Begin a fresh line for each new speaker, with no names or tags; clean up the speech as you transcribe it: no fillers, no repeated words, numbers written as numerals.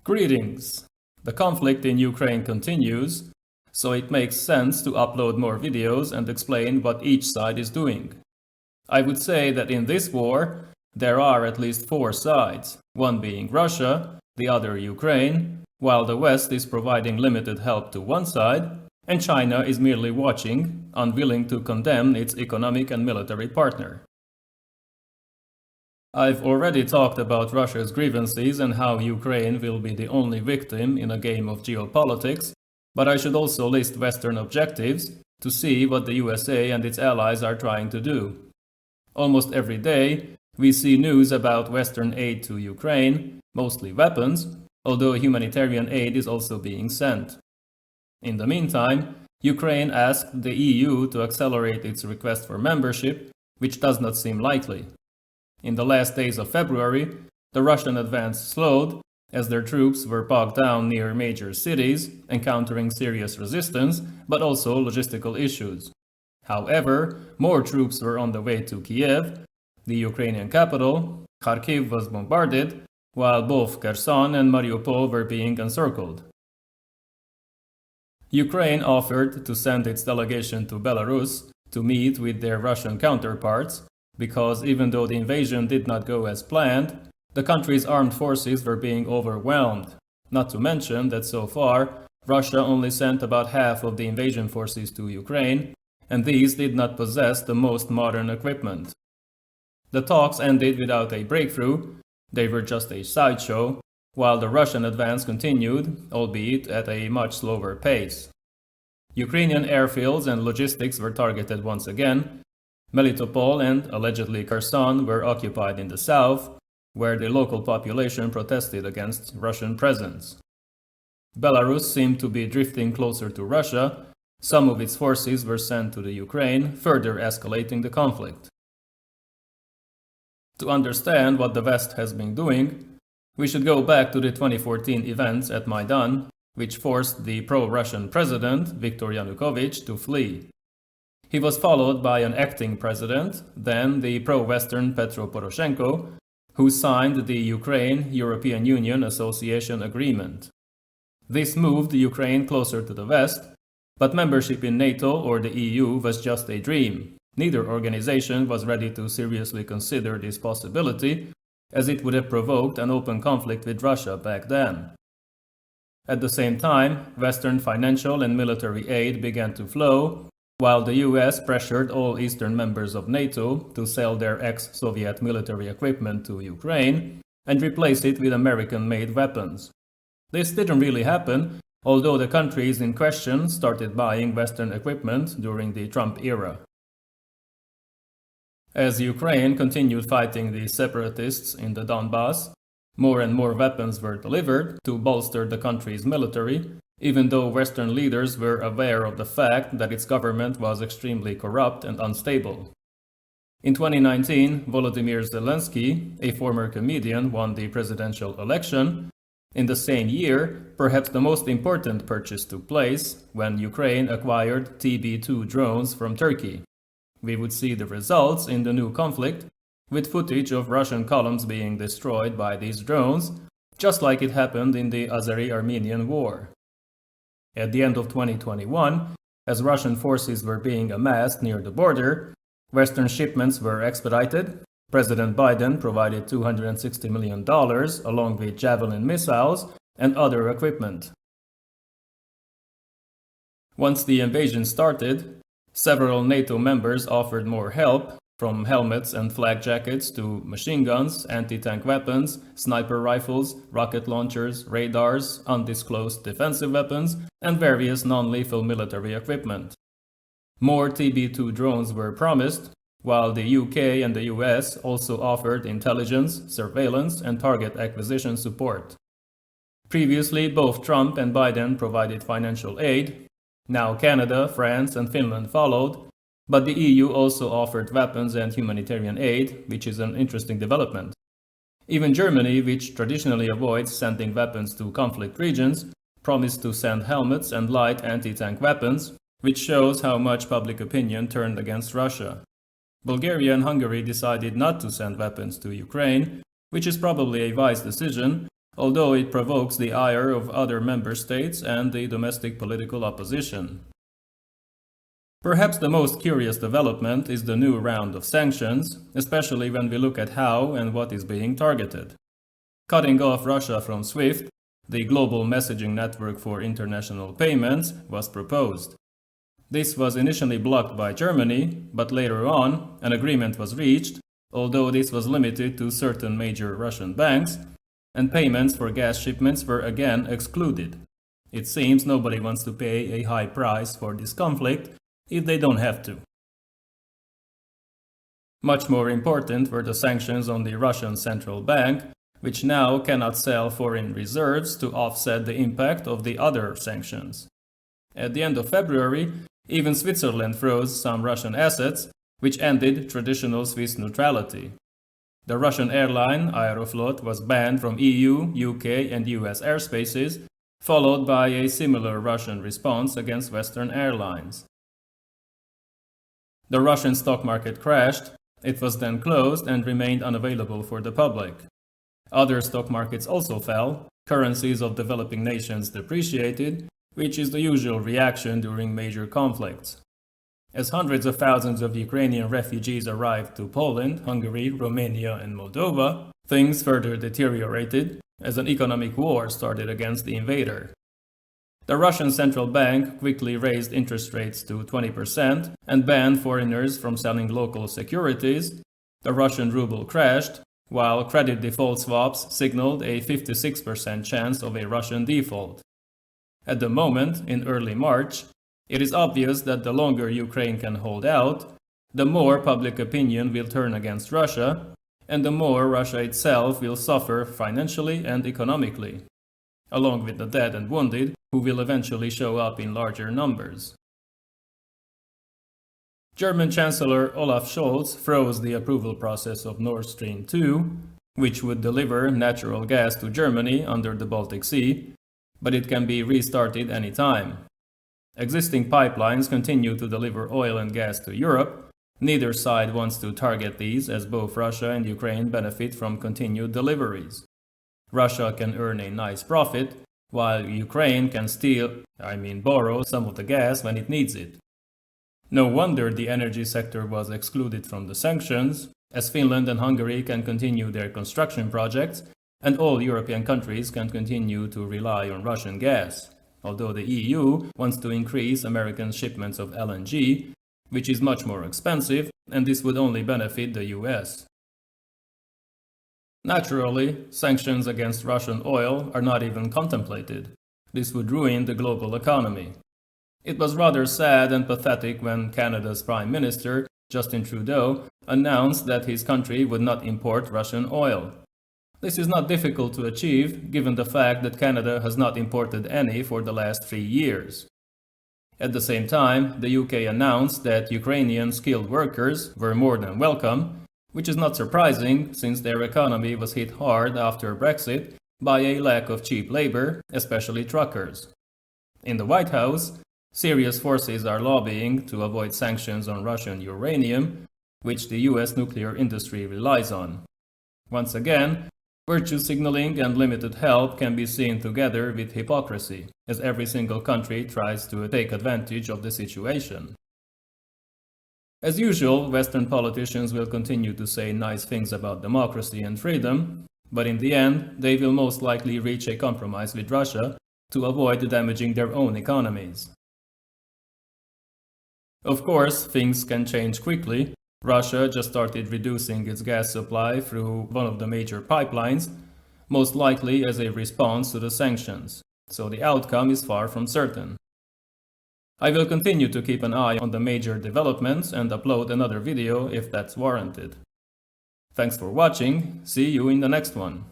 Greetings! The conflict in Ukraine continues, so it makes sense to upload more videos and explain what each side is doing. I would say that in this war, there are at least four sides, one being Russia, the other Ukraine, while the West is providing limited help to one side, and China is merely watching, unwilling to condemn its economic and military partner. I've already talked about Russia's grievances and how Ukraine will be the only victim in a game of geopolitics, but I should also list Western objectives to see what the USA and its allies are trying to do. Almost every day, we see news about Western aid to Ukraine, mostly weapons, although humanitarian aid is also being sent. In the meantime, Ukraine asked the EU to accelerate its request for membership, which does not seem likely. In the last days of February, the Russian advance slowed as their troops were bogged down near major cities, encountering serious resistance, but also logistical issues. However, more troops were on the way to Kiev, the Ukrainian capital. Kharkiv was bombarded, while both Kherson and Mariupol were being encircled. Ukraine offered to send its delegation to Belarus to meet with their Russian counterparts, because even though the invasion did not go as planned, the country's armed forces were being overwhelmed. Not to mention that so far, Russia only sent about half of the invasion forces to Ukraine, and these did not possess the most modern equipment. The talks ended without a breakthrough. They were just a sideshow, while the Russian advance continued, albeit at a much slower pace. Ukrainian airfields and logistics were targeted once again. Melitopol and, allegedly, Kherson were occupied in the south, where the local population protested against Russian presence. Belarus seemed to be drifting closer to Russia. Some of its forces were sent to the Ukraine, further escalating the conflict. To understand what the West has been doing, we should go back to the 2014 events at Maidan, which forced the pro-Russian president, Viktor Yanukovych, to flee. He was followed by an acting president, then the pro-Western Petro Poroshenko, who signed the Ukraine-European Union Association Agreement. This moved Ukraine closer to the West, but membership in NATO or the EU was just a dream. Neither organization was ready to seriously consider this possibility, as it would have provoked an open conflict with Russia back then. At the same time, Western financial and military aid began to flow, while the US pressured all Eastern members of NATO to sell their ex-Soviet military equipment to Ukraine and replace it with American-made weapons. This didn't really happen, although the countries in question started buying Western equipment during the Trump era. As Ukraine continued fighting the separatists in the Donbass, more and more weapons were delivered to bolster the country's military, even though Western leaders were aware of the fact that its government was extremely corrupt and unstable. In 2019, Volodymyr Zelensky, a former comedian, won the presidential election. In the same year, perhaps the most important purchase took place when Ukraine acquired TB2 drones from Turkey. We would see the results in the new conflict, with footage of Russian columns being destroyed by these drones, just like it happened in the Azeri-Armenian War. At the end of 2021, as Russian forces were being amassed near the border, Western shipments were expedited. President Biden provided $260 million along with Javelin missiles and other equipment. Once the invasion started, several NATO members offered more help, from helmets and flak jackets to machine guns, anti-tank weapons, sniper rifles, rocket launchers, radars, undisclosed defensive weapons, and various non-lethal military equipment. More TB2 drones were promised, while the UK and the US also offered intelligence, surveillance, and target acquisition support. Previously, both Trump and Biden provided financial aid. Now Canada, France, and Finland followed, but the EU also offered weapons and humanitarian aid, which is an interesting development. Even Germany, which traditionally avoids sending weapons to conflict regions, promised to send helmets and light anti-tank weapons, which shows how much public opinion turned against Russia. Bulgaria and Hungary decided not to send weapons to Ukraine, which is probably a wise decision, although it provokes the ire of other member states and the domestic political opposition. Perhaps the most curious development is the new round of sanctions, especially when we look at how and what is being targeted. Cutting off Russia from SWIFT, the global messaging network for international payments, was proposed. This was initially blocked by Germany, but later on, an agreement was reached, although this was limited to certain major Russian banks, and payments for gas shipments were again excluded. It seems nobody wants to pay a high price for this conflict if they don't have to. Much more important were the sanctions on the Russian Central Bank, which now cannot sell foreign reserves to offset the impact of the other sanctions. At the end of February, even Switzerland froze some Russian assets, which ended traditional Swiss neutrality. The Russian airline Aeroflot was banned from EU, UK and US airspaces, followed by a similar Russian response against Western airlines. The Russian stock market crashed. It was then closed and remained unavailable for the public. Other stock markets also fell. Currencies of developing nations depreciated, which is the usual reaction during major conflicts. As hundreds of thousands of Ukrainian refugees arrived to Poland, Hungary, Romania and Moldova, things further deteriorated as an economic war started against the invader. The Russian central bank quickly raised interest rates to 20% and banned foreigners from selling local securities. The Russian ruble crashed, while credit default swaps signaled a 56% chance of a Russian default. At the moment, in early March, it is obvious that the longer Ukraine can hold out, the more public opinion will turn against Russia, and the more Russia itself will suffer financially and economically, along with the dead and wounded, who will eventually show up in larger numbers. German Chancellor Olaf Scholz froze the approval process of Nord Stream 2, which would deliver natural gas to Germany under the Baltic Sea, but it can be restarted any time. Existing pipelines continue to deliver oil and gas to Europe. Neither side wants to target these, as both Russia and Ukraine benefit from continued deliveries. Russia can earn a nice profit, while Ukraine can borrow some of the gas when it needs it. No wonder the energy sector was excluded from the sanctions, as Finland and Hungary can continue their construction projects, and all European countries can continue to rely on Russian gas, although the EU wants to increase American shipments of LNG, which is much more expensive, and this would only benefit the US. Naturally, sanctions against Russian oil are not even contemplated. This would ruin the global economy. It was rather sad and pathetic when Canada's Prime Minister, Justin Trudeau, announced that his country would not import Russian oil. This is not difficult to achieve, given the fact that Canada has not imported any for the last 3 years. At the same time, the UK announced that Ukrainian skilled workers were more than welcome, which is not surprising since their economy was hit hard after Brexit by a lack of cheap labor, especially truckers. In the White House, serious forces are lobbying to avoid sanctions on Russian uranium, which the US nuclear industry relies on. Once again, virtue signaling and limited help can be seen together with hypocrisy, as every single country tries to take advantage of the situation. As usual, Western politicians will continue to say nice things about democracy and freedom, but in the end, they will most likely reach a compromise with Russia to avoid damaging their own economies. Of course, things can change quickly. Russia just started reducing its gas supply through one of the major pipelines, most likely as a response to the sanctions, so the outcome is far from certain. I will continue to keep an eye on the major developments and upload another video if that's warranted. Thanks for watching, see you in the next one.